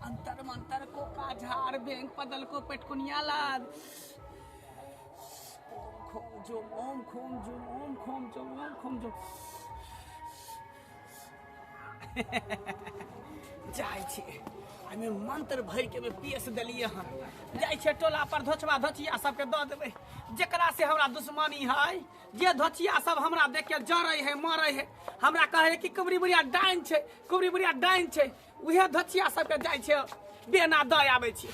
अंतर मंतर को काझार बैंक पदल को पेटकुनिया लाद ओम खोम जुम ओम खोम जुम ओम खोम जुम जाय छे हमें मंत्र भर के पीस दिलिए हन जाय छे टोला पर धोचवा धोचिया सबके दऽ देबै जेकरा से हमरा दुश्मनी है जे धोचिया सब हमरा देख के जरै है मरै है हमरा कहे कि कुबरी बुढ़िया डाइन छे कुबरी बुढ़िया डाइन छे उहे धोचिया सबके जाय छे बेना दऽ आबै छी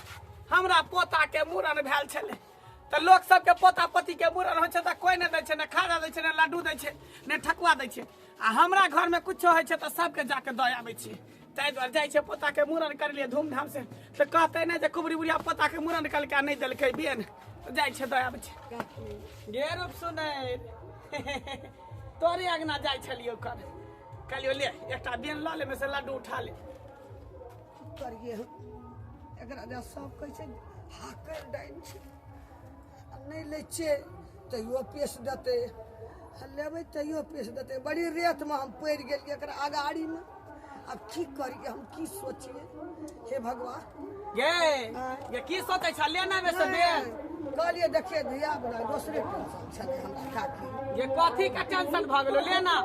हमरा पोता के मूड़न भेल छले त लोग सबके पोता पोती के मूड़न होइ छै त कोई नहि दै छै ने खाजा दै छै ने लड्डू दै छै ने ठकुआ दै छै आ हमरा घर में कुछो होइ छै त सबके जाके दऽ आबै छी ताहि दुआरे जाइ छै पोता के मूड़न कर लिए धूमधाम से तो कहते नहीं जे कुबरी बुढ़िया पोता के मूड़न करके नहीं दिलकै बेन तो जाइ छै दऽ आबै छै गे रूप सुनै तोरे अगना जाइ छलियो कर कहलियो ले एकटा बेन लऽ ले में से लड्डू उठा ले करिए एकरा जे सब कहै छै हाकर डाइन छै नहीं ले छे तैयो पेश देते लेबै तैयो पेश देते बड़ी रेत में हम पड़ गेलिए एकरा अगाड़ी में अब की करिए हम की सोचिए हे भगवान ये की सोचै छ लेना में से बेन कहलिए देखिए धिया बड़ा दूसरे टेंशन छले हमरा काकी ये कथी का टेंशन भ गेलो लेना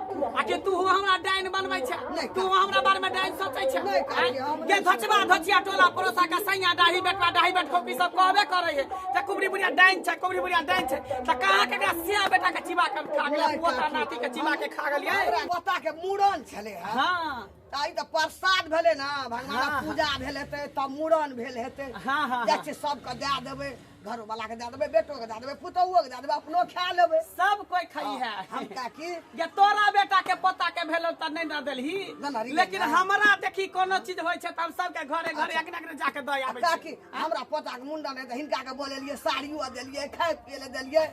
आके तू हमरा डाइन बनबै छ तू हमरा बारे में डाइन सोचै छ ये धचवा धचिया टोला पड़ोसा का सैया दाही बेटवा दाही बेट खोपी सब कहबे करे है त कुबरी बुढ़िया डाइन छ कुबरी बुढ़िया डाइन छ त कहां के सिया बेटा के चिबा के खा गेल पोता नाती के चिबा के खा गेलिए पोता के मूड़न छले हां ताई त प्रसाद भेले ना भगवान पूजा भेल हेते तब मूड़न भेल हेते जाइ छै सबके दे देबै घर वाला के दे देबै बेटो के दे देबै पुतौओ के दे देबै अपनो खा लेबै सब कोई खाई है हम काकी ये तोरा बेटा के पोता के भेलो त नहीं न देलही लेकिन हमरा देखी कोनो चीज होय छै त हम सब के घरे घरे एकने जाके दऽ आबै काकी हमरा पोता के मुंडन है त हिनका के बोलेलिए साड़ियो देलिए खाए पिए ले देलिए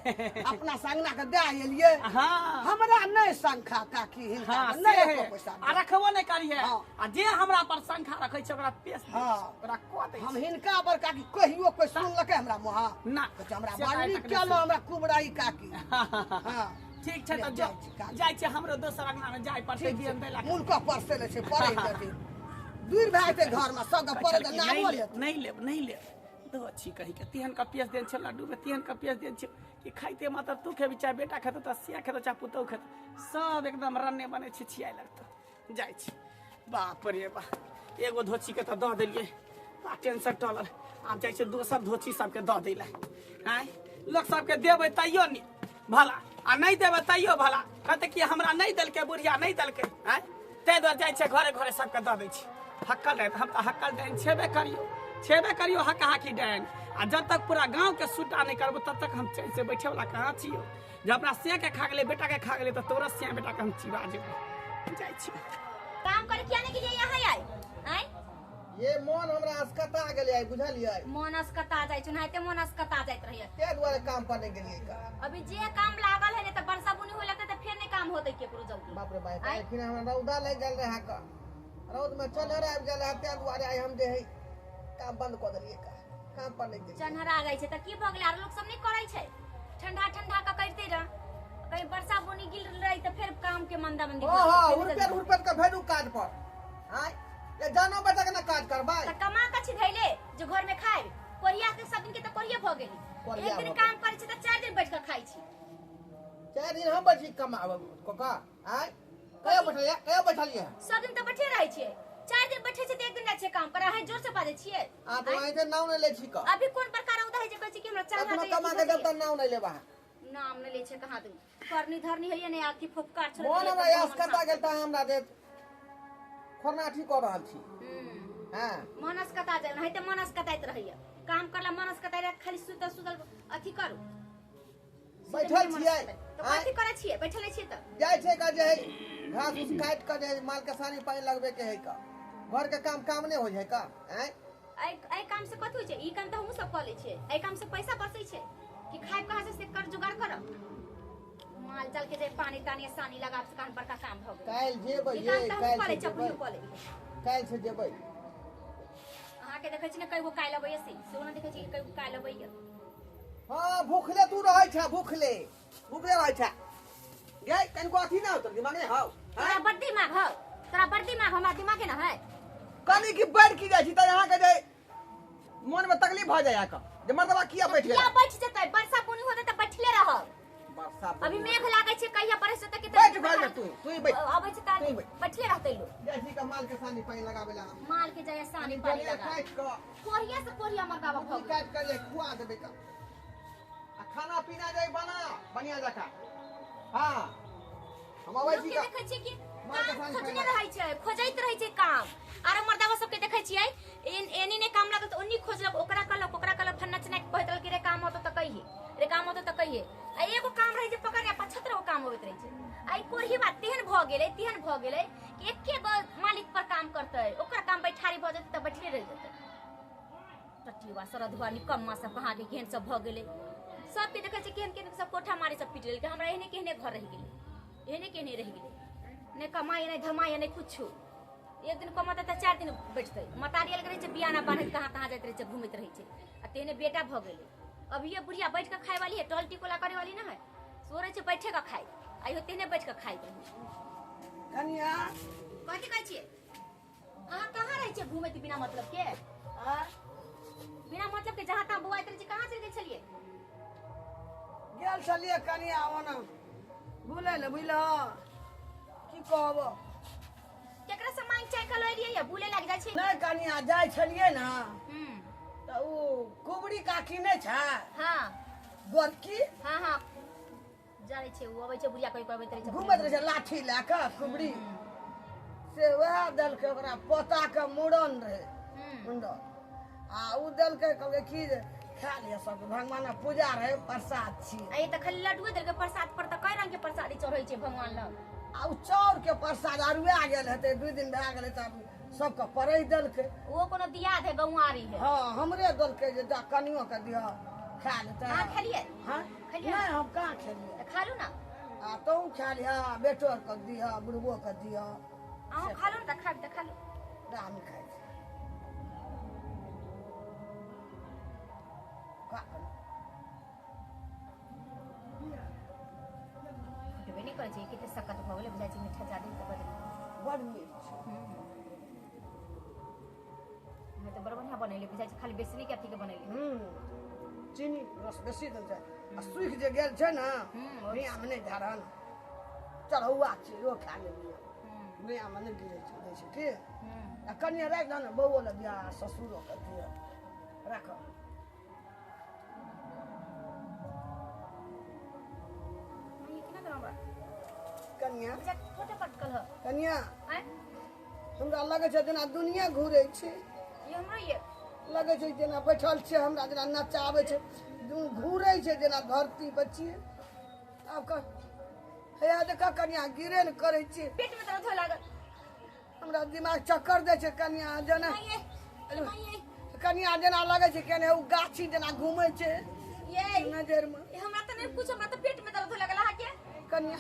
अपना संगना के दे एलिए हां हमरा नहीं संखा काकी हिनका नहीं पैसा आ रखबो नहीं करिए आ जे हमरा पर संखा रखै छै ओकरा पेश ओकरा को दे हम हिनका पर काकी कहियो कोई सुनलकै हमरा मुहा ना हमरा बानी केलो हमरा कुबराई काकी हां ठीक छै त जाय छै हमरो दोसर अंगना में जाय पड़ते बियन देला मुनका परसे ले छै पड़ै जति दूर भाइते घर में सब के पड़े ना बोले नहीं ले दो अच्छी कही के तिहन का पियस देन छै लड्डू में तिहन का पियस देन छै कि खाइते मतलब तू के बिचा बेटा खेत त सिया खेत चा पुतौ खेत सब एकदम रन्ने बने छै छिया लगत जाय छै बाप रे बा एगो धोची के त दऽ देलिए आ टेंशन टलल आब जाइ छै दोसर धोची सबके दऽ दैला आय लोग सबके देबै तैयो नहीं भला आ नहीं देबै तैयो भला कहते कि हमरा नहीं देलके बुढ़िया नहीं देलके आय तै दुआरे जाइ छै घरे घरे सबके दऽ दै छै हक्कल डाइन हम त हक्कल डाइन छेबे करियो हक्का हाकी डाइन आ जब तक पूरा गांव के सुटा नहीं करबो तब तक हम चैन से बैठे वाला कहाँ छियो जब अपना से के खा गेले बेटा के खा गेले त तोरा से बेटा के हम चिबा जेबै जाइ छी काम करे किया नहीं के लिए यहाँ आई आय ये मन हमरा अस्कता गेले आई बुझलियै मन अस्कता जाय छै नाते मन अस्कता जाइत रहिए ते दुआरे काम करने गेलियै का अभी जे काम लागल है ने त वर्षा बुनी होले त फिर नहीं काम होतै के पुरो जल्दी बाप रे बाप लेकिन हमरा रौदा लग गेल रहा का रौद में चलर आबि गेल है ते दुआरे आई हम जे है काम बंद क देलियै का काम पर नहीं गेलियै चन्हरा जाय छै त की भ गेल आर लोग सब नहीं करै छै ठंडा ठंडा का करते रह कहीं वर्षा बुनी गिर रही त फिर काम के मंदा मंदी हां उरपेट का भेडू काज पर हां ये जानो बेटा के ना काज करबै त कमा कछि धैले जो घर में खाए कोरिया के सब दिन के त कोरिया भ गेली एक दिन काम करै छी त 4 दिन बैठ के खाइ छी 4 दिन हम बैठी कमाब कोका आय कयो बैठलिए सब दिन त बैठे रहै छी 4 दिन बैठे छी त एक दिन जाय छै काम पर है जोर से बाजे छिए आ तो आइ ते नाम नै ले छी का अभी कोन प्रकार औदा है जे कहै छी कि हमरा चाहा अपना कमा के देवता नाम नै लेबा नाम नै ले छै कहां दू करनी धरनी है ने आखी फुफकार छोड़ मोन हमरा यास कता गेल त हमरा दे खरनाठी क रहल छी हां मनस कता जाय नहीं त मनस कताइत रहिए काम करला मनस कताइ खाली सुतल अथी करू बैठल छियै तो कथि करै छियै बैठले छियै त जाय छै का जे घास उस काट के जे माल के सानी पानी लगबे के है का घर के काम नै हो जाय का हैं आई काम से कथि होय छै ई काम त हम सब क लै छियै आई काम से पैसा बचै छै कि खाय कहां से कर जुगाड़ करब माल चल के जे पानी तानी सानी लगाब से कान पर का काम भ गेल काल जेबै ये काल से जेबै अहाँ के देखै छी न कईगो काल अबै से सोना देखै छी कईगो काल अबै हां भूखले तू रहै छ भूखले रहै छ गे कनको अथी ना उतर दिमाग में हां तोरा बड़ दिमाग दिमाग हमारा दिमाग है ना है कनी की बैठ की जाइ छी त यहाँ के जे मन में तकलीफ भ जाय का जे मर्दवा किया बैठ किया गेला बैठ जतै वर्षा बुनी होतै त बैठले रहब वर्षा अभी मेघ लागै छै कहिया बरस जतै के बैठ घर में तू ही बैठ अबै छै त तू बैठ। बैठले रहतै लोग जैसी का माल के सानी पानी लगावे ला माल के जाय सानी पानी लगा काट के कोरिया से कोरिया मरदावा ई भग काट के ले खुआ देबे का आ खाना पीना जाय बना बढ़िया जका हां हम आबै छी के का देखै छी कि माल के काम सानी खोजने पानी रहै छै खोजैत रहै छै काम आरो मर्दावा सबके देखै छियै एनी ने काम लागल त ओन्नी खोजलक ओकरा कलक फन्ना चना के कहत रहल कि रे काम होतो त कहिए रे काम होतो त कहिए आ एगो काम रहै छै पकड़ या 75 गो काम होइत रहै छै आई कोरही बात तेहन भ गेलै कि एके गो मालिक पर काम करतै ओकर काम बैठारी भ जेतै त बैठले रह जेतै टटिवा सरधवा निकम्मा सब कहाँ के केहन सब भ गेलै सबके देखै छै केहन सब कोठा मारी सब पीट लेलकै हमरा एहने केहने घर रह गेलै एहने केहने रह गेलै ने कमाई ने धमाई ने कुछो एक दिन कमाता त 4 दिन बैठतै मतारियल करे छै बियाना बांधत कहाँ जाइत रहे छै घुमैत रहे छै आ तेने बेटा भ गेलै अब ये बुढ़िया बैठ के खाए वाली है टहल टिकोला करे वाली ना है सोरे छै बैठे का खाए आइयो तेने बैठ के खाए कनिया कथी कहै छियै अहाँ कहाँ रहै छियै घुमैत बिना मतलब के बिना मतलब के जहाँ तहाँ बुआइत रहै छै कहाँ चलि गेल छलियै गेल छलिए कनिया ओना बुलै ले बुझल की कहब केकरा से मांग चाय कलो एलियै या भूले लाग जाइ छै नहीं कनिया जाइ छलिए ना तो ऊ कुबड़ी काकी नहीं छै हां गोरकी हां जाने छै उ अबै छै बुढ़िया कहि कहबै तरै छै घूमत रहे छै लाठी लए के कुबड़ी से वह दल के ओकरा पोता के मूड़न रहे मुंडन आ ऊ दल के कहले की जे खा लिया सब भगवान के पूजा रहे प्रसाद छी आ ये त खाली लड्डुए देल के प्रसाद पर त कई रंग के प्रसादी चढ़ै छै भगवान लग आ ऊ चाउर के प्रसाद अरुआ गेल हेते 2 दिन भए गेलै तब सबके परै दल के वो कोनो दियाद है गौआरी है हाँ हमरे दल के जे कनियो के दिया खा लेते हां खेलिए हाँ खेलिए? नहीं हम कहाँ खेलिए त खा लू ना आ तू खा लिया बेटो के दिया बुढ़बो के दिया अहाँ खा लू ना त खाब त खा लू राम खाए छै। का करी? देबे नहीं करै छै कते सकत भ गेलै बुझाइ छै मीठा जादे त बदल बड़ मीठ छै। मैं तो बड़ बढ़िया बनैले बुझाइ छै खाली बेसनी के अथी के बनैले चीनी रस बेसी देल छै आ सूखि जे गेल छै ना हम्म, बिया में नहीं धरल चढ़ौआ छै ओ खा लेलिए बिया में नहीं गिरै छै दै छै की आ कनिया राख दे ना बउओ ले दिया आ ससुरो के दिया राख मैं ये केना करब कनिया बुझा छोटे पटकल ह कनिया आय हमरा लगे छै जेना दुनिया घूरे छै ये हमरा ये लगे छै जेना बैठल छै हमरा जेना नचाबै छै घूरे छै जेना धरती पर छियै आब कह हे देखा कनिया गिरे न करे छै पेट में दर्द हो लागल हमरा दिमाग चक्कर दे छै कनिया जेना ये कनिया जेना लगे छै केने उ गाछी जेना घूमे छै ये नजर में हमरा त नहीं कुछ हमरा त पेट में दर्द हो लागल अहाँ के कनिया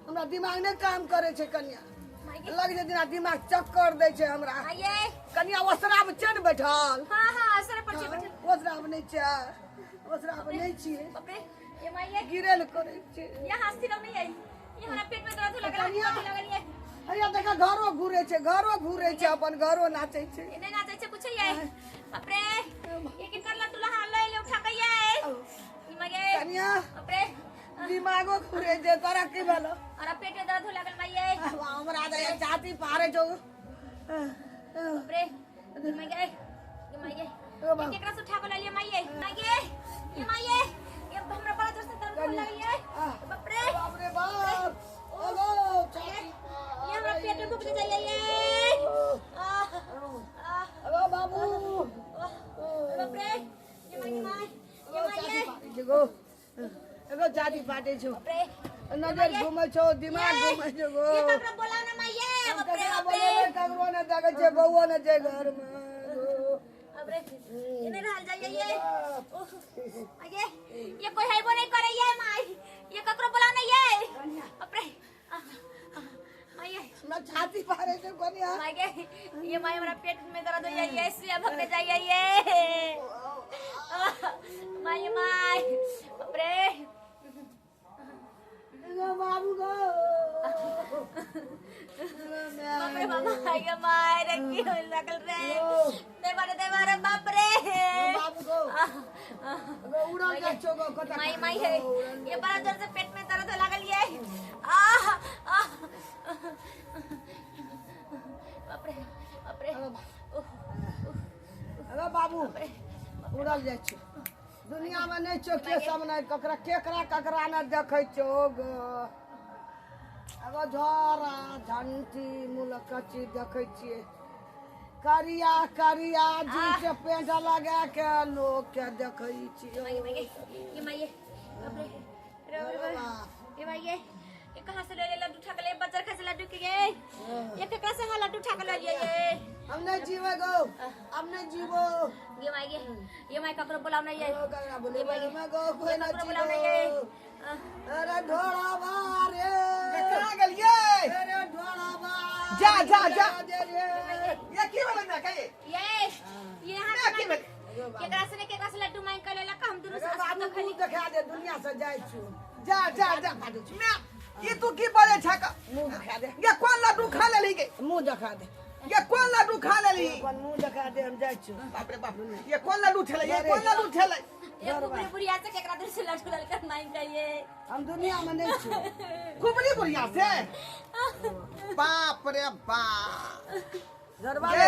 हमरा दिमाग नहीं काम करे छै कनिया माय लगे छै जेना दिमाग चक्कर दे छै हमरा ये कनिया ओसरा में चढ़ बैठल हां असर पर छै बैठल ओसरा में नहीं छै ओसरा में नहीं छियै बाप रे ये माय ये गिरे न करे छै यहाँ हंसी लग नहीं आई ये हमरा पेट में दर्द हो लागल कनिया। हाथ लगल ये हैया देखा घरो घूरे छै अपन घरो नाचे छै इने ना जाय छै कुछ ये बाप रे ये किन करला तुला हां ले ले उठा के ये ई मगे कनिया बाप रे दिमागो घूरे छै तोरा की भेलो अरे पेट में दर्द हो लागल माय ये हमरा दे छाती पारे छौ बाप रे ये मगे ये मगे ओ बाप। केकरा से उठा के ले लिए माय ये माय ये हमरा बड़ा जोर से दर्द हो लागल ये बाप रे बाप रे बाप ओगो ये हमरा पेट में दुख जाइए ये अगो बाबू बाप रे ये माय एगो एगो जाति पाटे छौ बाप रे नजर घूमे छौ दिमाग घूमे छौ गो ये ककरा बोला ना माय बाप रे बाप रे ककरो ने देखे छै बउआ ने छै घर में बाप रे ये नहीं रहल जाइए ये कोई है वो नहीं करे ये माय ये ककरो बोला ना ये बाप रे माय ना छाती पारे छौ कनिया माय ये माय हमरा पेट में दर्द हो जाइए इसलिए भग जाइए ये माय बाप रे एगो बाबू गो बाप रे बाप ये मार की हो लगल रे दे मारे बाप रे बाबू को उड़ा के चोगो कटा माई है ये बड़ा जोर से पेट में दर्द लगल ये आ बाप रे अरे बाबू उड़ल जाइ छै दुनिया में नहीं छो के सामने ककरा केकरा न देखै छो गो अगो झोरा झंटी मुलकची देखै छियै करिया जी के पेंट लगा के लोग के देखै छियै ये बाप रे ये भाई ये कहां से ले लड्डू ठा के ले बच्चा खा से लड्डू के ये कैसे है लड्डू ठा के ले लिए हम नहीं जीवे गो हम नहीं जीवो ये माई ककरो बुलाओ नहीं ये बोले मैं गो कोई ना ककरो बुलाओ नहीं ये अरे ढोड़ा बारे कहां गेलिए अरे ढोड़ा बारे जा ये की वाला ना कहे ये हां केकरा से लड्डू मांग के लेला हम दोनों से बाबू खाली दिखा दे दुनिया से जाय छु जा मैं ये तू की बड़े छका मुंह दिखा दे ये कौन लड्डू खा ले ली मुंह दिखा दे ये कौन लड्डू खा ले ली अपन मुंह दिखा दे हम जाय छु बाप रे बाप ये कौन लड्डू ठेले ये कौन लड्डू ठेले ये बुरी बुढ़िया से केकरा दूर से लड्डू लेकर मांग के ये हम दुनिया में नहीं छु खुबली बुढ़िया से बाप रे बाप दरबार रे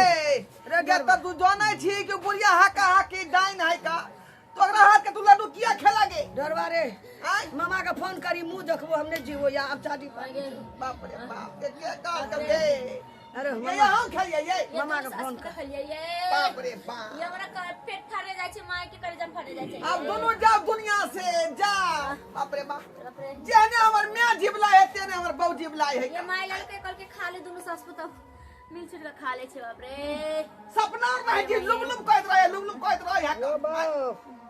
तो तू जानै छी कि बुढ़िया हाका हाकी डाइन है का तो अगर हाथ के तू लड्डू किया खेलागे दरबारे मामा का फोन करी मुंह देखबो हमने जीवो या अब शादी बाप रे बाप ये का कर दे अरे ये यहाँ खाइए ये मामा का फोन कर ये बाप रे बाप ये हमरा पेट फाड़े जाय छै माय के करे जम फाड़े जाय छै अब दोनों जाओ दुनिया से जा बाप रे बाप जेने हमर मैं जीवला है तेने हमर बहु जीवला है ये माय लड़के कल के खा ले दोनों सास पुतौ मिलजुल के खा ले छै बाप रे सपना में जी लुम कहत रहे है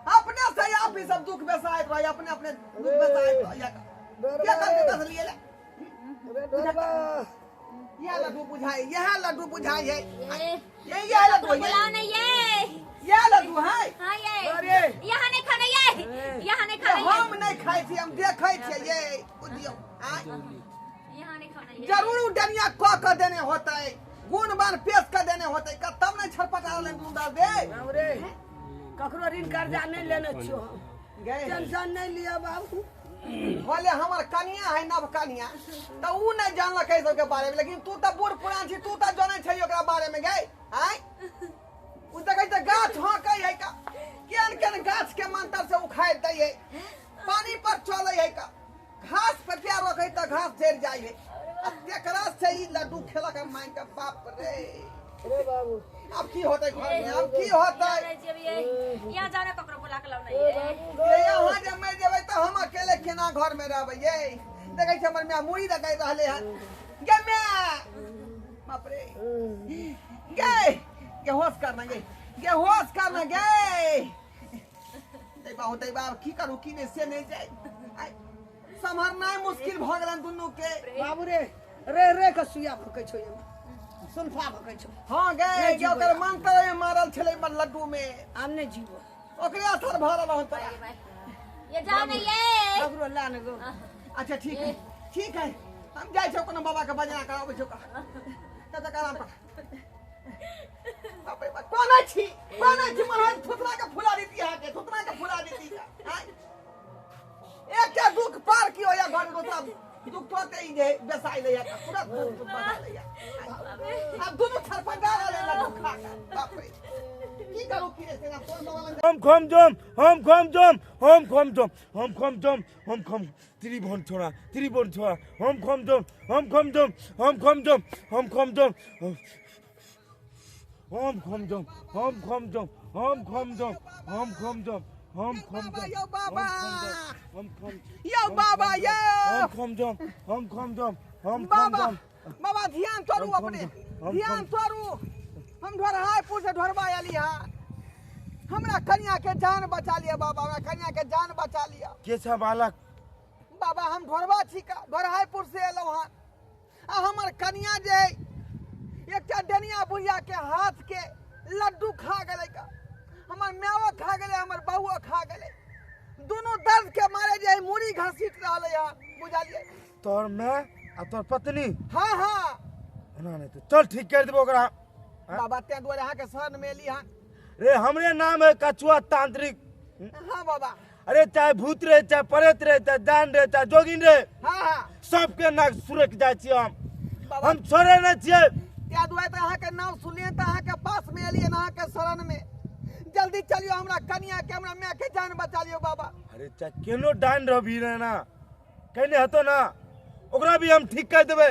अपने से आप ही सब दुख बेसाइत रहे अपने दुख बेसाइत रहे ये करके दस लिए ले ये लड्डू बुझाई यह लड्डू बुझाई है ये लड्डू बुलाओ नहीं ये लड्डू है हां ये अरे यहां नहीं खाना ये यहां नहीं खाना हम नहीं खाई थी हम देखै छियै ये बुझियो यहां नहीं खाना ये जरूर डनिया क देने होता है गुण बान पेश कर देने होते है तब नहीं छटपटा ले दूंदा दे हमरे ककरो ऋण कर्जा नहीं लेने छियो गए टेंशन नहीं लिया बाबू भले हमर कनिया है नव कनिया तो ऊ नहीं जानल कै सब के बारे में लेकिन तू तो बूढ़ पुरान छी तू तो जानै छै ओकरा बारे में गए आय ऊ देखै त गाछ हकै है का केन गाछ के मंतर से उखाड़ दै है पानी पर चलै है का घास पे प्यार रखै त घास झड़ जाय है तेकरा से ही लड्डू खेला के मांग के बाप रे अरे बाबू अब की होतै घर में अब की होतै यहां जाने ककरो बुला के लाओ नहीं ये यहाँ जब मैं जेबै त हम अकेले केना घर में रहबै ये देखै छै हमर मां मुड़ी दकै रहले है गे मां बाप रे गे होश करना गे होश करना गे दे बा की करू की ने से नहीं जाय संभरनाइ मुश्किल भ गेलन दुनू के बाबू रे के सुइया भकै छो ये सुल्फा भकै छो हां गे ओकर मंत्र में मारल छलै लड्डू में हम नहीं जीवो ओकरे असर भ रहल होत ये जाओ नहीं ये ककरो ला न गो अच्छा ठीक है हम जाय छौ कोनो बाबा के बजना कराबै छौ का त आराम कर बाप रे बाप कोन छी मन थुतरा के फुला देती है के थुतरा के फुला देती है एक के दुख पार की होया घर दोसरा दुख तो ते जे बेसाई ले का पूरा दुख बना ले अब दोनों छरपटा ले लड्डू खा बाप रे की करू की रे तेरा फोन बाबा हम खम त्रिभुवन छोड़ा हम खम दम बाबा ध्यान करू अपने ध्यान करू हम ढोरहायपुर से ढोरबा आली हां हमरा कन्या के जान बचा लिया बाबा हमरा कन्या के जान बचा लिया के छ बालक बाबा हम ढोरबा छी का ढोरहायपुर से एलौ हां आ हमर कन्या जे एकटा डनिया बुढ़िया के हाथ के लड्डू खा गेलै का हमर मेवा खा गेलै हमर बउआ खा गेलै दोनों दर्द के मारे जे मुड़ी घसीट रहले हां बुझालिए तोर मैं आ तोर पत्नी हां सुना नहीं तो चल ठीक कर देबो ओकरा। बाबा ते दुआरे अहाँ के शरण में एली हां। रे हमरे नाम है कछुआ तांत्रिक। हाँ बाबा। अरे चाहे भूत रहे, चाहे प्रेत रहे, चाहे दान रहे, चाहे जोगिन रहे, हाँ हाँ सबके नाक सुरक जाय छी हम। बाबा हम छोड़े न छियै। ते दुआरे तो अहाँ के नाम सुनिए तो अहाँ के पास में एलिए अहाँ के शरण में। जल्दी चलियो हमरा कन्या के हमरा माय के जान बचा लियो बाबा। अरे चाहे केनो डान रही रहे ना, कहने हतो ना, ओकरा भी हम ठीक कर देबे।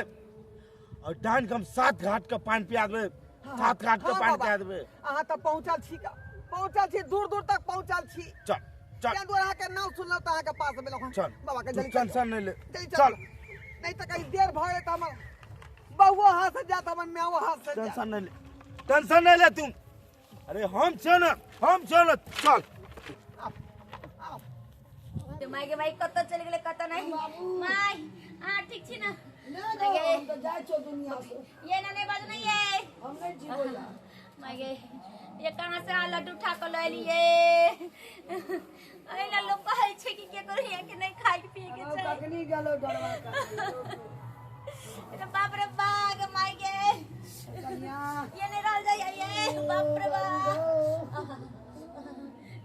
और डान के हम 7 घाट का पानी पिया देबे, 7 घाट का पानी पिया देबे। अहाँ तक पहुंचल छी का? पहुंचल छी, दूर दूर तक पहुंचल छी। चल चल ते दुआरे अहाँ के नाम सुनलो तो अहाँ के पास में लोग। चल बाबा के तू जल्दी टेंशन नहीं ले। जल्दी चल नहीं तो कहीं देर भ गई तो हमर बहुओ हाथ से जात हमर म्याओ हाथ से जात। टेंशन नहीं ले, टेंशन नहीं ले तुम। अरे हम छे ना, हम छे ना, चल। तो माई के माई कत चल गेले कत नहीं माई हां ठीक छी ना हम तो जाय छो दुनिया से। ये ना नहीं बात नहीं है हम नहीं जीवो यार। माई गे ये कहां से आ लड्डू उठा के ले लिए अरे लोग कहै छै कि के करू या के नहीं खाए के पिए के हम छै कखनी गेलो डरवा का। अरे बाप रे बाग माई गे कन्या ये नहीं रह जाए ये बाप रे बाप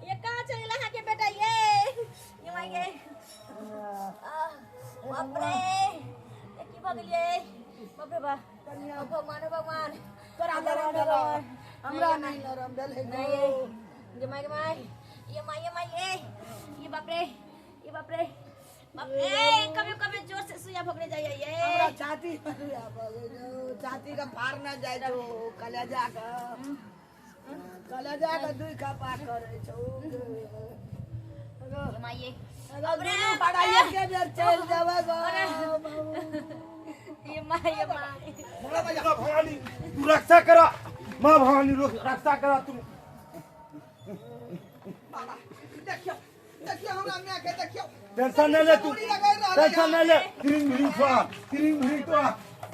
ये कहां चल गेला हां के बेटा ये माई गे बाप रे ये की भ गेलिए बाप रे बाप कन्या भगवान तोरा डर हमरा नहीं नरम दल है नहीं ये माई ये माई ये बाप रे कभी कभी जोर से सुइया भोगने जाइए हमरा ये छाती छाती का फाड़ ना जाय छो कलेजा का दुई का पा करे छो। माई अगर दोनों पढ़ाई के बेर चल जावे ये माई भवानी तू रक्षा करा, माँ भवानी रक्षा करा तुम। बाबा देखियो देखियो हमरा माय के देखियो। टेंशन नहीं ले तू, टेंशन नहीं ले। तिरिंग मिरिंग स्वाहा, तिरिंग मिरिंग स्वाहा,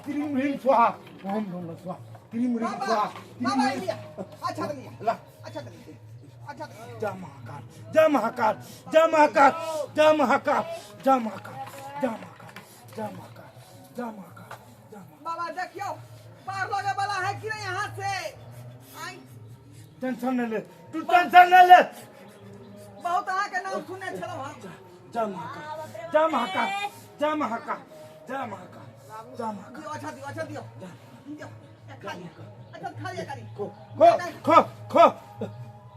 तिरिंग मिरिंग स्वाहा, ओम नमः स्वाहा, तिरिंग मिरिंग बाबा स्वाहा, बाबा तिरिंग लिया अच्छा लिया ला। अच्छा लिया अच्छा लिया। जय महाकाल, जय महाकाल, जय महाकाल, जय महाकाल, जय महाकाल, जय महाकाल, जय महाकाल, जय महाकाल, जय महाकाल। बाबा देखियो पार लगे वाला है कि नहीं यहाँ से। आई टेंशन नहीं ले, तू टेंशन नहीं ले। बहुत अहाँ के नाम सुनने छलो हम। जय महाकाल, जय महाकाल, जय महाकाल, जय महाकाल, जय महाकाल। दियो अच्छा दियो दियो खा लिया अच्छा खा लिया करी। खो खो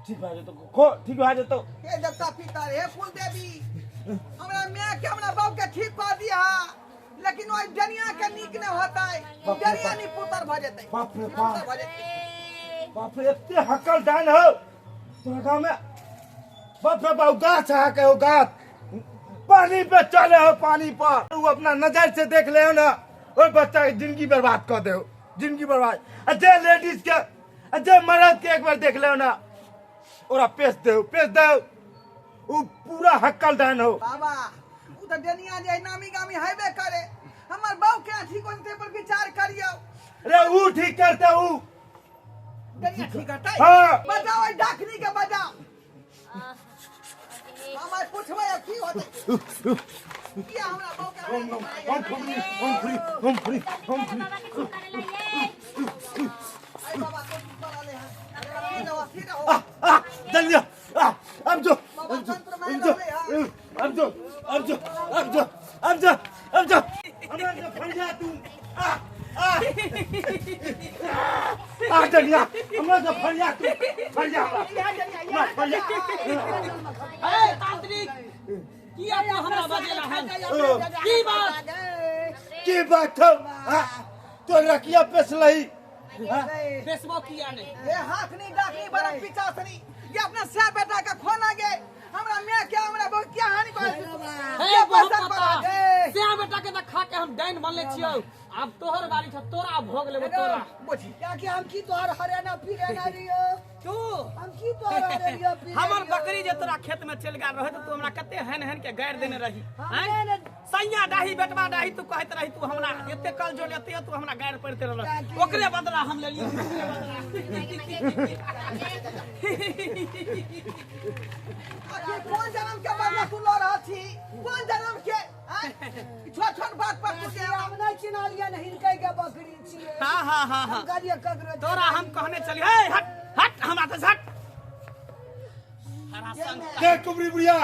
ठीक है तो खो, ठीक है तो हे देवता पिता हे कुल देवी हमरा माय के हमरा बाप के ठीक कर दिया लेकिन ओइ दुनिया के नीक न होता है। दुनिया नी पुत्र भ जेतै। बाप रे पुत्र बाप, भ जेतै। बाप रे इतने हकल डान हो तोरा गांव में। बाप रे बाप गाछ है के हो गाछ, पानी पे चले हो, पानी पर तू अपना नजर से देख ले हो ना, और बच्चा की जिंदगी बर्बाद कर दे हो, जिंदगी बर्बाद। अजय लेडीज के, अजय मर्द के एक बार देख ले हो ना, और पेश दे वो पूरा हक्कल डान हो। बाबा उ त दुनिया जे नामी गामी हेबे करे। हमर बाप के ठीक होते पर विचार करियो। अरे वो ठीक करते वो। दुनिया ठीक करतै। हाँ। बजाओ ओइ डाकनी के बजाओ। हमार पूछबै की होतै। किया हमरा बाप के हम फ्री आई बाबा को बड़ा ले हां। सीधा हो जल्दी अब जो हमरा से फड़ जा तू। जल्दी हमरा से फड़ जा तू, फड़ जा फड़ जा। ए तांत्रिक किया तो हमरा बजेला हन की बात हो तो रखिया पेश लही फेसबुक किया नहीं ये हाथनी डाकनी बड़ा पिचासनी ये अपना से बेटा का खोना गे हमरा मैं क्या हमरा बहुत क्या हानि कर हे बहुत पता से बेटा के खा के हम डाइन बनले छियो। अब तोहर बारी छ, तोरा भोग लेबो तोरा। बोझी क्या कि हम की तोहर हरियाणा फिरेना रियो तू हम की तोहर हरियाणा फिरेना हमर बकरी जे तोरा खेत में चल गेल रहे तो तू हमरा कते हन के गाड़ देने रही हैं। सैया डाही बेटवा डाही तू कहत रही तू हमरा एते कल जो लेते तू हमरा गाड़ पड़ते रह, ओकरे बदला हम ले लियो। कौन जन्म के बदला तू लो रहा थी कौन जन्म के छोट छोट बात पर तू हम नहीं चिन्ह लिया नहीं हिनके के बकरी छिए हाँ हाँ हाँ हाँ गाड़िया ककरो तोरा हम कहने चली हे हट हट हम आते हट हरासन देख कुबरी बुढ़िया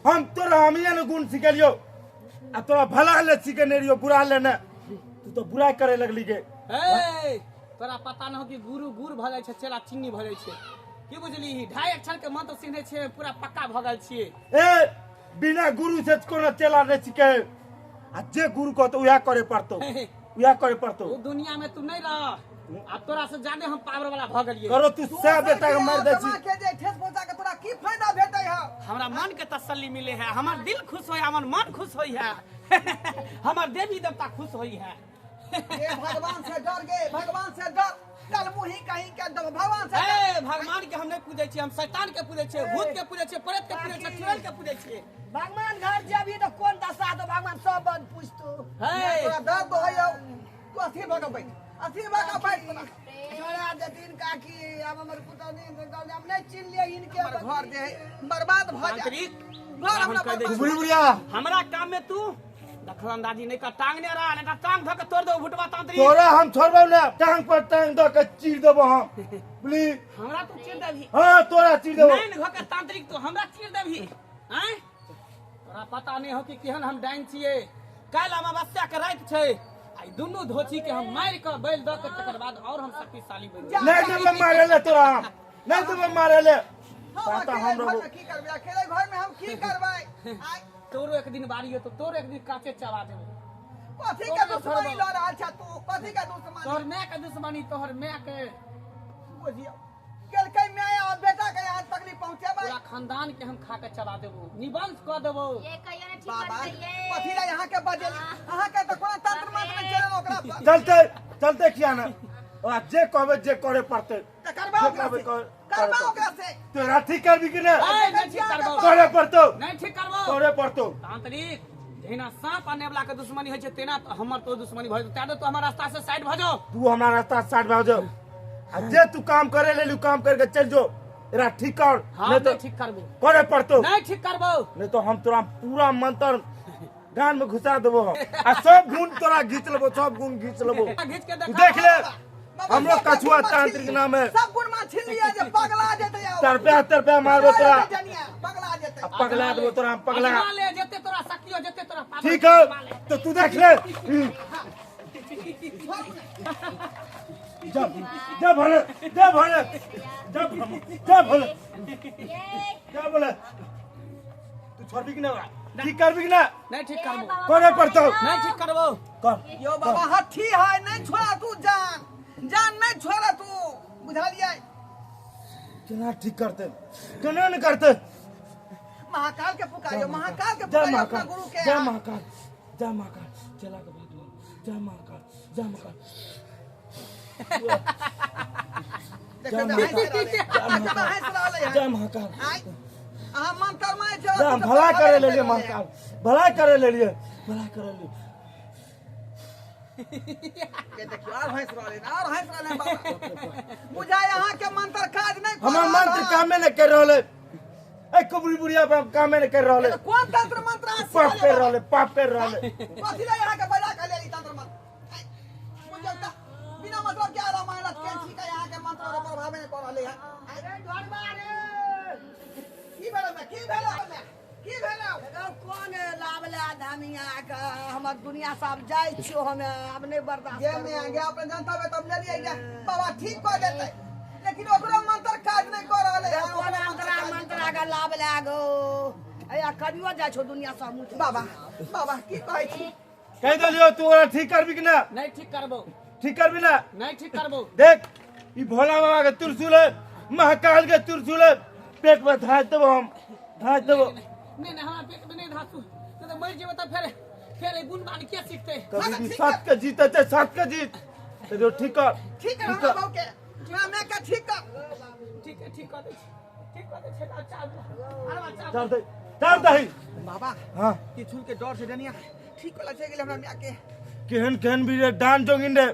हम तोरा हमिया ने गुण सिखलियो आ तोरा भला ले सिखने रियो बुरा ले ने तू तो बुराई करे लगली के ए तोरा पता न हो कि गुरु गुड़ भ जाय छै चेला चिन्नी भ जाय छै की बुझली 2.5 अक्षर के मंत्र सीखने छै पूरा पक्का भ गेल छियै ए बिना गुरु से कोनो चेला नहीं सिखे आ जे गुरु को तो उया करे पड़तो उया करे पड़तो ओ दुनिया में तू नहीं रह अब तोरा से ज्यादा हम पावर वाला भ गेलियै करो तू से बेटा के मार दे छी के जे ठेस पहुंचा के तोरा की फायदा भेटै है हमरा मन के तसल्ली मिले है हमर दिल खुश होय हमर मन खुश होय है हमर देवी देवता खुश होय है ये भगवान से डर गए भगवान से डर कल मुही कहीं के दो भगवान से ए भगवान के हम नहीं पूजे छी हम शैतान के पूजे छी भूत के पूजे छी प्रेत के पूजे छी चुड़ैल के पूजे छी भगवान घर जेबी तो कोन दशा तो भगवान सब बात पूछतो हे तोरा दर्द होय तू अथी भगबै छोड़ा देतीन काकी अब हमर पुतौनी हम नहीं चिन्ह लिए इनके हमर घर जे है बर्बाद भ जाए तांत्रिक घर हमरा बुढ़ी बुढ़िया हमरा काम में तू दखलंदाजी नहीं कर टांग ने रहा नहीं टांग धक तोड़ दो भुटवा तांत्रिक तोरा हम छोड़बो ना टांग पर टांग दो के चीर देबो हम प्लीज हमरा तू चीर देबी हां तोरा चीर देबो नहीं धक तांत्रिक तू हमरा चीर देबी हैं तोरा पता नहीं हो कि केहन हम डाइन छिए काल अमावस्या के रात छै आई दुनु धोची के हम मार के बैल द के तकर बाद और हम शक्तिशाली बन जाए नहीं देबो मारे ले तोरा हम नहीं देबो मारे ले हम पता अकेले हम घर रहो में की करबै अकेले घर में हम की करबै आइ तोरो एक दिन बारी हो तो तोरो एक दिन काचे चबा देबो कथी के दुश्मनी लड़ रहल छ तू कथी के दुश्मनी तोहर मां के दुश्मनी तोहर मां के बुझियो केल कई मैं और बेटा के आज तक नहीं पहुंचेबै पूरा खानदान के हम खा के चबा देबो निबंध क देबो ये कहियो ने ठीक बाबा कर दे कथी ला यहाँ के बजेली अहाँ के तो कोनो तंत्र मंत्र में चले ओकरा पर चलते चलते किया ना और जे कहबे जे करे पड़ते त करबाओ जे कहबे करबाओ ओकरा से तोरा ठीक करबी कि ना ए, नहीं ठीक करबो करे पड़तो नहीं ठीक करबो करे पड़तो तांत्रिक जहिना सांप आने वाला के दुश्मनी होय छै तेना तो हमर तो दुश्मनी भय तेना तो हमर रास्ता से साइड भ जाओ तू हमारा रास्ता साइड भाग जाओ आ जे तू काम करे ले लू काम करके चल जो एरा ठीक कर हां नहीं तो नहीं ठीक करबो करे पड़तो नहीं ठीक करबो नहीं तो हम तोरा पूरा मंत्र गान में घुसा देबो हम आ सब गुण तोरा घीच लेबो सब गुण घीच लेबो घीच के तू देखा देख ले हमरो कछुआ तांत्रिक नाम है सब गुण मा छीन लिया जे पगला जेते आओ तरपे मारबो तोरा पगला जेते पगला देबो तोरा हम पगला अजमा ले जते तोरा शक्ति हो जते तोरा पावर ठीक है तो तू देख ले जब जब भले जब भले जब भले क्या बोले तू छोड़बी कि ना ठीक करबी कि ना नहीं ठीक करबो करे पड़तो नहीं ठीक करबो कर यो बाबा हठी है नहीं छोड़ा तू जान जान नहीं छोड़ा तू बुझा लिया केना ठीक करते केना न करते महाकाल के पुकारियो महाकाल के जय पुकारियो अपना महाकाल गुरु के जय महाकाल जय महाकाल चला के बात जय महाकाल जय महाकाल देखो हंस रहा जय महाकाल अहाँ मंत्र में जो जय भला करे ले लिए महाकाल भला करे ले लिए भला करे ले ये देखियो और हंस रहा है बाबा बुझा यहाँ के मंत्र काज नहीं कर हमार मंत्र कामे न कर रहले ए कुबरी बुढ़िया पे कामे न कर रहले कौन तंत्र मंत्र आज पाप कर रहले पाप कर रहले कथी ला यहाँ के बजा के लेली तंत्र मंत्र बुझो का बिना मतलब क्या रामायण के ठीक है यहाँ के मंत्र और प्रभाव में कर रहले है अरे ढोलबारे की भेला कौन लावला धामिया का हमर दुनिया सब जाय छियो हमें अब नहीं बर्दाश्त ये में आ गया अपने जनता में तब ले लिया बाबा ठीक कर देते लेकिन ओकरा मंत्र काज नहीं कर रहले है कौन मंत्रा का लावला गो अया करियो जाय छो दुनिया सब मुझ बाबा बाबा की कहै छी कह देलियो तू ओरा ठीक करबी कि ना नहीं ठीक करबो ठीक करबी ना नहीं ठीक करबो देख ई भोला बाबा के त्रिशूल है महाकाल के त्रिशूल है पेट में धाज देबो हम धाज देबो नहीं हमरा पेट में नहीं धासु तो मर जेबो त फिर गुण बान के सीखते कभी सात के जीते थे सात के जीत तो जो ठीक कर ठीक है हमरा बाबू के मैं का ठीक कर ठीक है ठीक कर दे अच्छा अरे बच्चा चार दही बाबा हां की छुल के डर से डनिया ठीक वाला से गेले हमरा में आके केहन भी रे डांस जोगिन रे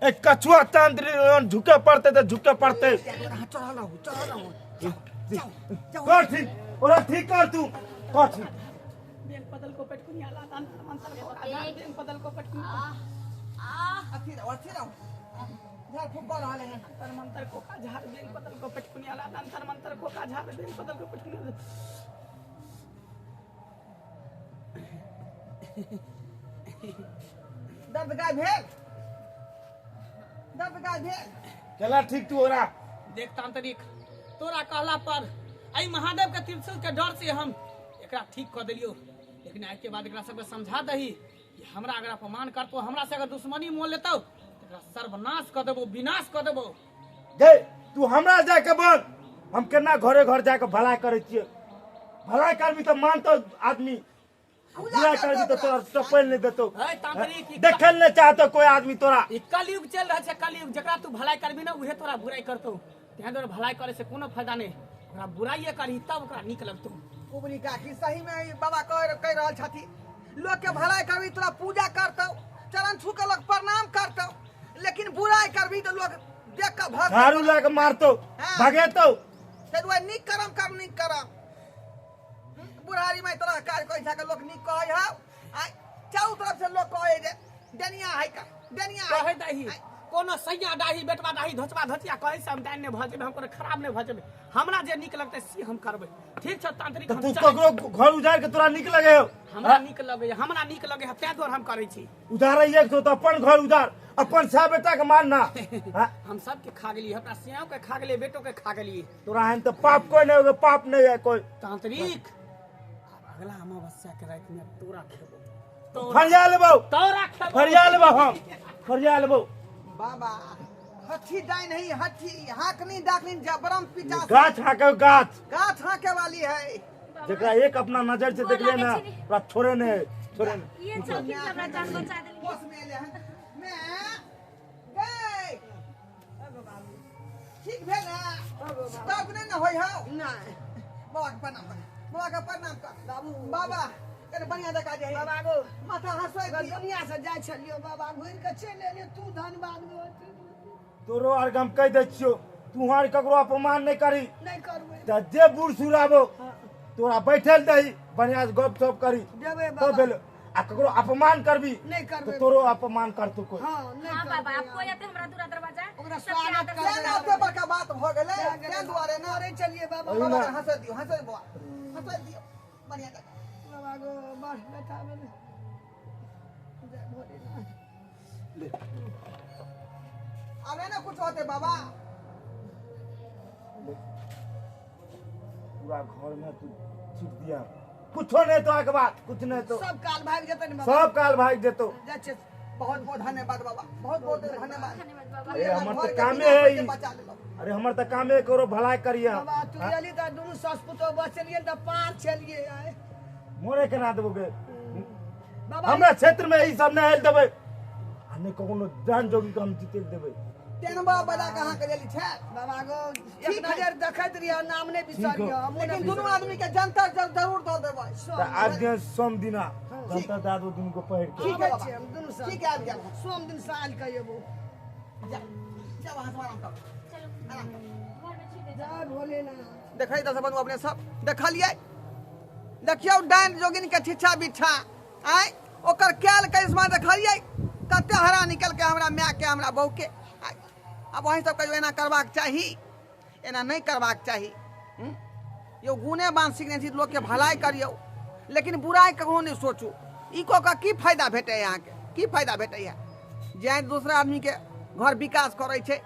एक कछुआ तांत्रिक झुके पड़ते थे झुके पड़ते चढ़ा लो कर ठीक और ठीक कर तू कर ठीक बेल बदल को पेट पटकुनिया ला अंतर मंतर को का झाड़ बेंग बदल को पटकुनिया अथी रहो झाड़ फूक कर रहले हैं अंतर मंतर को का झाड़ बेंग बदल को पटकुनिया ला अंतर मंतर को का झाड़ बेंग बदल को पटकुनिया दर्द का भेल चला ठीक तू हो रहा देख तांत्रिक तोरा कहला पर आई महादेव के त्रिशूल के डर से हम एकरा ठीक कर दिलियो लेकिन आज के बाद एकरा सबके समझा दही कि हमरा अगर अपमान करतो हमरा से अगर दुश्मनी मोल लेतो एकरा सर्वनाश कर देबो विनाश कर देबो गए तू हमरा जाके बोल हम केना घरे घर जाके भलाई करे छिए भलाई करबी तो मानतो आदमी बुरा करबी तो तोरा चप्पल नहीं देतो है तांत्रिक देखल नहीं चाहतो कोई आदमी तोरा ई कलयुग चल रहा है कलयुग जकरा तू भलाई करबी ना उहे तोरा बुराई करतो तें तोरा भलाई करे से कोनो फायदा नहीं ओकरा बुराई करही तब ओकरा नीक लगतो कुबली का की सही में ई बाबा कह रहल छथि लोग के भलाई करबी तोरा पूजा करतौ चरण छू के लोग प्रणाम करतौ लेकिन बुराई करबी तो लोग देख के भाग झाड़ू लेके मारतो भगेतो ते दुआ निक करम बुढ़ारी में तोरा काज कोइ छा के लोग निक कहै हौ आइ चाउ तरफ से लोग कहै जे डनिया है का डनिया कहे दही कोनो सैया डाही बेटवा डाही धोचवा धोचिया कहे से हम दान ने भजेबे हम कोनो खराब ने भजेबे हमरा जे निक लगते से हम करबे ठीक छ तांत्रिक हम तू चाहे- ककरो घर उजाड़ के तोरा निक लगे हो हमरा निक लगे है तै द्वारा हम करै छी उधार एक तो अपन घर उधार अपन सा बेटा के मारना हाँ? हम सब के खा गेली अपना सियाओ के खा गेली बेटो के खा गेली तोरा हन तो पाप कोई नहीं होगा पाप नहीं है कोई तांत्रिक अब अगला अमावस्या के रात में तोरा खेबो फरिया लेबो तोरा खेबो फरिया लेबो हम फरिया लेबो बाबा हथी डाइन है हथी हाकनी डाकनी जबरम पिचा गाछ हाके गाछ गाछ हाके वाली है जकरा एक अपना नजर से देख ले ना पूरा छोड़े नहीं ये चौकी से हमरा जान बचा देली बस में ले मैं गए ठीक भेल ना तब नहीं ना होई हौ नहीं बाबा के प्रणाम कर बाबू बाबा कने बढ़िया देखा जे बाबा गो माथा हंसोय अगर दुनिया से जाय छलियो बाबा घुर के चल एलियो तू धन्यवाद गो तोरो आर हम कह दे छियो तू हार ककरो अपमान नहीं करी नहीं करबै त जे बूढ़ सुराबो तोरा बैठल दही बढ़िया से गप सप करी देबै तो बाबा भेल आ ककरो अपमान करबी नहीं तो करबै तोरो अपमान करतो कोई हां नहीं हां बाबा करबै आप कोई आते हमरा दूर दरवाजा ओकरा सबके स्वागत आदर कर से ना ओते बड़का बात भ गेलै तें दुआरे ना अरे चलिए बाबा अरे बाबा ना। के हंसै दियो हंसै दियो बढ़िया देखा बाबा गो बस बैठा भेल जय भोलेनाथ अबे ना कुछ होते बाबा पूरा घर में तू छीट दिया कुछो नहीं तो आके बात कुछ नहीं तो सब काल भाग जेतै ने बाबा सब काल भाग जेतो जाय छै बहुत बहुत धन्यवाद बाबा बहुत बहुत धन्यवाद धन्यवाद बाबा अरे हमर घर तो के कामे बिना है के ई। बचा लेलो अरे हमर तो कामे करो भलाई करिए हम। बाबा तू हाँ? एली त दुनु सास पुतो बचलिए त पार चलिए आए मोरे केना देबोगे बाबा हमरा क्षेत्र में ई सब नहीं हेल देबे आ नहीं कोनो जान जोगी के हम जीते देबे तेनबा बजा कहां के लेली छै बाबा गो ठीक एक है। नजर देखैत रहियो नाम नहीं बिसरियो हमहु लेकिन नहीं दोनों आदमी के जंतर जरूर दो देबै तो आज दिन सोम दिना जनता दादू दिन को पहिर के ठीक है आबै बाबा। छी हम दुनु साथ ठीक है आबि गेल सोम दिन साल के एबो जा जा वहां से आराम कर चलो आराम कर घर में छुटे जय भोलेनाथ देखै त सब अपने सब देखलिए देखियो डाइन जोगिन के ठिठा बिठा आय ओकर कैल करिश्मा देखलिए कते हरा निकल के हमरा माय के हमरा बहू के आय, अब वही सब कहियो एना करबाक चाही एना नहीं करबाक चाही यो गुणे बान सीखने छी लोग के भलाई करियो लेकिन बुराई कखनो नहीं सोचू ई को का की फायदा भेटे यहाँ के की फायदा भेटे है जे दूसरा आदमी के घर विकास करे छे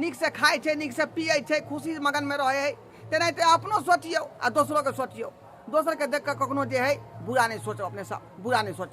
नीक से खाए छे नीक से पिए छे खुशी मगन में रहे है तेनाहिते अपनो सोचियो आ दोसरो के सोचियो दोसर के देख के कखनो जे है बुरा नहीं सोचो अपने सब बुरा नहीं सोचो